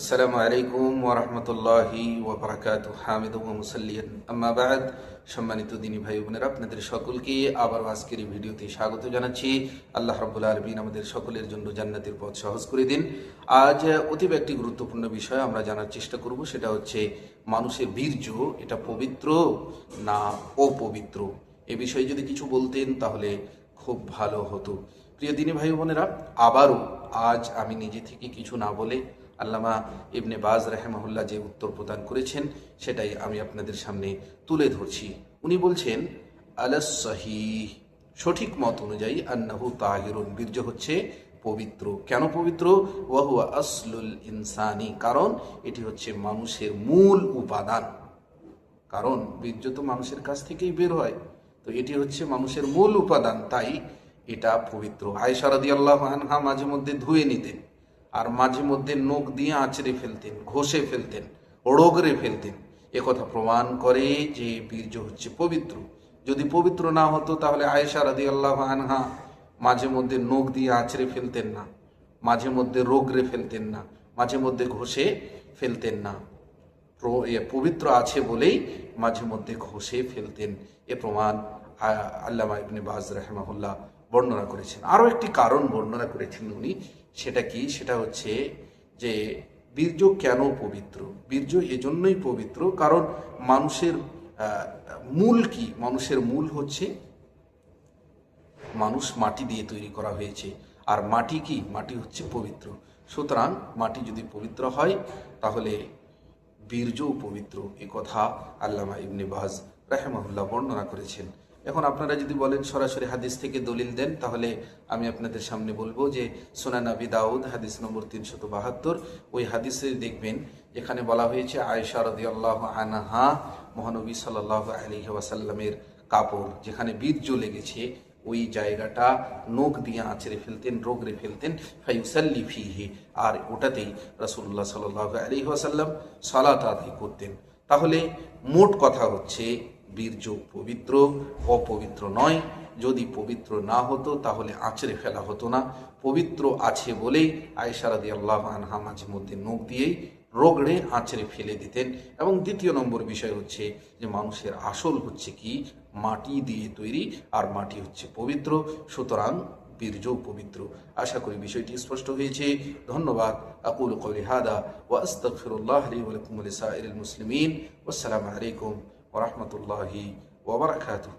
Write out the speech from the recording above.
আসসালামু আলাইকুম ওয়া রাহমাতুল্লাহি ওয়া বারাকাতুহু হামিদু ওয়া মুসাল্লিয়ান আম্মা বা'দ। সম্মানিত দিনী ভাই বোনেরা, আপনাদের সকলকে আবার আজকের এই ভিডিওতে স্বাগত জানাচ্ছি। আল্লাহ রাব্বুল আলামিন আমাদের সকলের জন্য জান্নাতের পথ সহজ করে দিন। আজ অতীব একটি গুরুত্বপূর্ণ বিষয় আমরা জানার চেষ্টা করব, সেটা হচ্ছে মানুষের বীর্য এটা পবিত্র না অপবিত্র। এ বিষয়ে যদি কিছু বলতেন তাহলে খুব ভালো হতো। প্রিয় দিনী ভাই বোনেরা, আবারও আজ আমি নিজে থেকে কিছু না বলে আল্লামা ইবনে বাজ রাহিমাহুল্লাহ যে উত্তর প্রদান করেছেন সেটাই আমি আপনাদের সামনে তুলে ধরছি। উনি বলছেন, আলাস সহিহ, সঠিক মত অনুযায়ী, আন্নাহু তাহিরুন, বীর্য হচ্ছে পবিত্র। কেন পবিত্র? ওয়া হুয়া আসলুল ইনসানি, কারণ এটি হচ্ছে মানুষের মূল উপাদান। কারণ বীর্য তো মানুষের কাছ থেকেই বের হয়, তো এটি হচ্ছে মানুষের মূল উপাদান, তাই এটা পবিত্র। আয়েশা রাদিয়াল্লাহু আনহা মাঝে মধ্যে ধুয়ে নিতেন, আর মাঝে মধ্যে নখ দিয়ে আঁচড়ে ফেলতেন, ঘষে ফেলতেন, রগড়ে ফেলতেন। একথা প্রমাণ করে যে বীর্য হচ্ছে পবিত্র। যদি পবিত্র না হতো তাহলে আয়েশা রাদিয়াল্লাহু আনহা মাঝে মধ্যে নখ দিয়ে আঁচড়ে ফেলতেন না, মাঝে মধ্যে রগড়ে ফেলতেন না, মাঝে মধ্যে ঘষে ফেলতেন না। পবিত্র আছে বলেই মাঝে মধ্যে ঘষে ফেলতেন। এ প্রমাণ আল্লামা ইবনে বাজ রাহিমাহুল্লাহ বর্ণনা করেছেন। আরও একটি কারণ বর্ণনা করেছেন উনি, সেটা কি? সেটা হচ্ছে যে বীর্য কেন পবিত্র। বীর্য এজন্যই পবিত্র কারণ মানুষের মূল কি? মানুষের মূল হচ্ছে, মানুষ মাটি দিয়ে তৈরি করা হয়েছে, আর মাটি কি? মাটি হচ্ছে পবিত্র। সুতরাং মাটি যদি পবিত্র হয় তাহলে বীর্যও পবিত্র। এ কথা আল্লামা ইবনে বাজ রাহিমাহুল্লাহ বর্ণনা করেছেন। এখন আপনারা যদি বলেন সরাসরি হাদিস থেকে দলিল দেন, তাহলে আমি আপনাদের সামনে বলবো যে সুনান আবি দাউদ হাদিস নম্বর 372, ওই হাদিসে দেখবেন এখানে বলা হয়েছে আয়েশা রাদিয়াল্লাহু আনহা মহানবী সাল্লাল্লাহু আলাইহি ওয়াসাল্লামের কাপড় যেখানে বীর্য লেগেছে ওই জায়গাটা নখ দিয়ে আঁচড়ে ফেলতেন, রগড়ে ফেলতেন, ফায়ুসাল্লি ফিহি, আর ওটাতেই রাসূলুল্লাহ সাল্লাল্লাহু আলাইহি ওয়াসাল্লাম সালাত আদায় করতেন। তাহলে মোট কথা হচ্ছে বীর্য পবিত্র, অপবিত্র নয়। যদি পবিত্র না হতো তাহলে আঁচড়ে ফেলা হতো না। পবিত্র আছে বলেই আয়েশা রাদিয়াল্লাহু আনহা মাঝে মধ্যে নখ দিয়েই রগড়ে আঁচড়ে ফেলে দিতেন। এবং দ্বিতীয় নম্বর বিষয় হচ্ছে যে মানুষের আসল হচ্ছে কি? মাটি দিয়ে তৈরি, আর মাটি হচ্ছে পবিত্র, সুতরাং বীর্যও পবিত্র। আশা করি বিষয়টি স্পষ্ট হয়েছে। ধন্যবাদ। আকুলু কওলি হাদা ওয়া আস্তাগফিরুল্লাহ লি ওয়া লাকুম ওয়া লিসাইরিল মুসলিমিন। ওয়াসসালামু আলাইকুম ওয়া রাহমাতুল্লাহি ওয়া বারাকাতুহু।